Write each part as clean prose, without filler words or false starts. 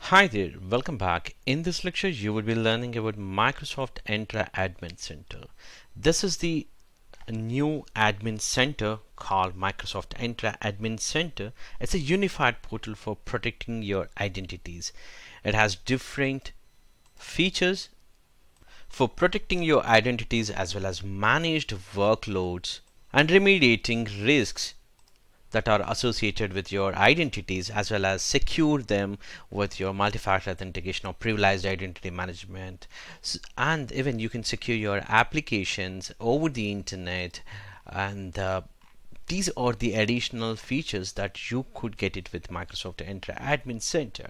Hi there, welcome back. In this lecture, you will be learning about Microsoft Entra Admin Center. This is the new admin center called Microsoft Entra Admin Center. It's a unified portal for protecting your identities. It has different features for protecting your identities as well as managed workloads and remediating risks that are associated with your identities, as well as secure them with your multi-factor authentication or privileged identity management. And even you can secure your applications over the internet, and these are the additional features that you could get it with Microsoft Entra Admin Center.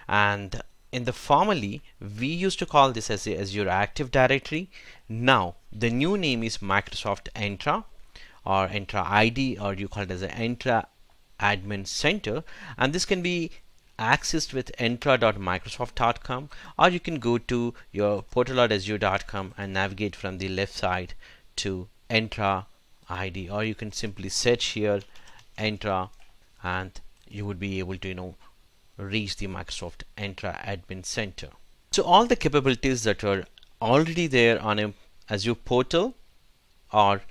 And in the formerly, we used to call this as your Active Directory. Now the new name is Microsoft Entra or Entra ID, or you call it as an Entra Admin Center, and this can be accessed with entra.microsoft.com, or you can go to your portal.azure.com and navigate from the left side to Entra ID, or you can simply search here Entra and you would be able to reach the Microsoft Entra Admin Center. So all the capabilities that are already there on a Azure portal or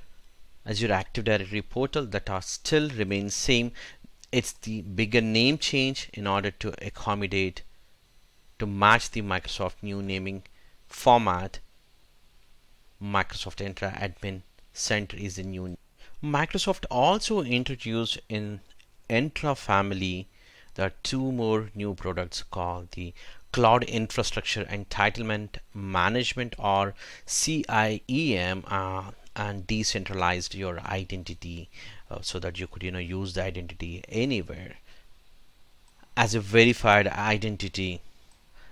Azure Active Directory portal that are still remain same. It's the bigger name change in order to accommodate to match the Microsoft new naming format. Microsoft Entra Admin Center is the new. Microsoft also introduced in Entra family there are two more new products called the Cloud Infrastructure Entitlement Management, or CIEM, and decentralized your identity, so that you could use the identity anywhere as a verified identity.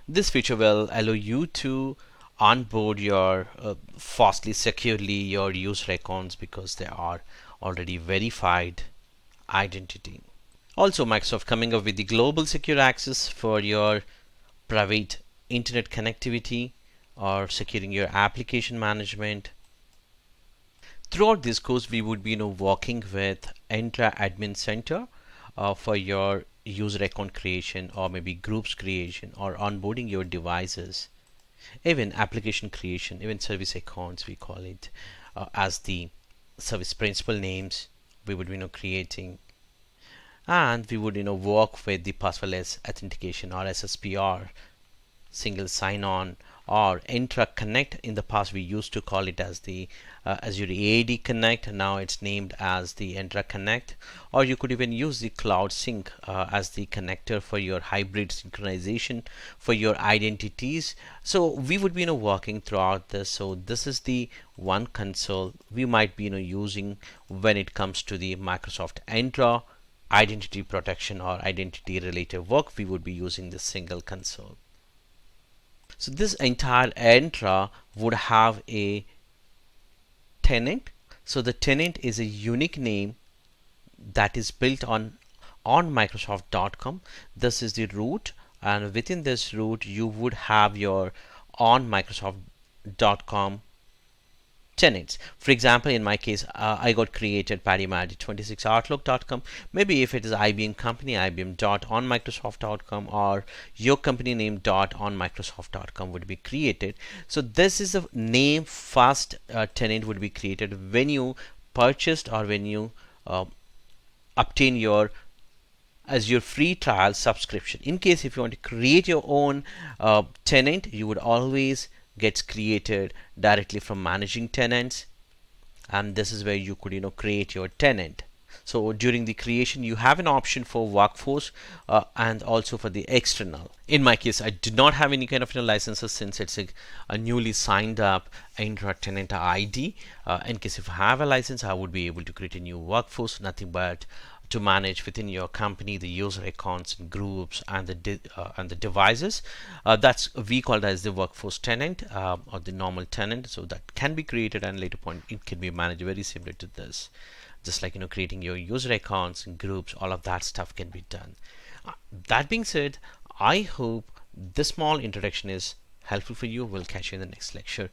This feature will allow you to onboard your fastly, securely your user accounts because they are already verified identity. Also, Microsoft coming up with the global secure access for your private internet connectivity or securing your application management. Throughout this course, we would be working with Entra Admin Center for your user account creation, or maybe groups creation, or onboarding your devices, even application creation, even service accounts we call it, as the service principal names we would be creating, and we would work with the passwordless authentication or SSPR, single sign-on, or Entra Connect. In the past we used to call it as the Azure AD Connect. Now it's named as the Entra Connect. Or you could even use the Cloud Sync as the connector for your hybrid synchronization for your identities. So we would be working throughout this. So this is the one console we might be using when it comes to the Microsoft Entra identity protection or identity related work. We would be using this single console. So this entire Entra would have a tenant. So the tenant is a unique name that is built on Microsoft.com. This is the root, and within this root you would have your on Microsoft.com tenants. For example, in my case, I got created paddymad26outlook.com. Maybe if it is IBM company, ibm.onmicrosoft.com, or your company name .onmicrosoft.com would be created. So this is the name first tenant would be created when you purchased or when you obtain your Azure free trial subscription. In case if you want to create your own tenant, you would always gets created directly from managing tenants, and this is where you could create your tenant. So during the creation you have an option for workforce and also for the external. In my case, I did not have any kind of licenses since it's a newly signed up Entra tenant ID. In case if I have a license, I would be able to create a new workforce, nothing but to manage within your company the user accounts and groups and the devices. That's we call it as the workforce tenant or the normal tenant. So that can be created, and later point it can be managed very similar to this, just like creating your user accounts and groups. All of that stuff can be done. That being said, I hope this small introduction is helpful for you. We'll catch you in the next lecture.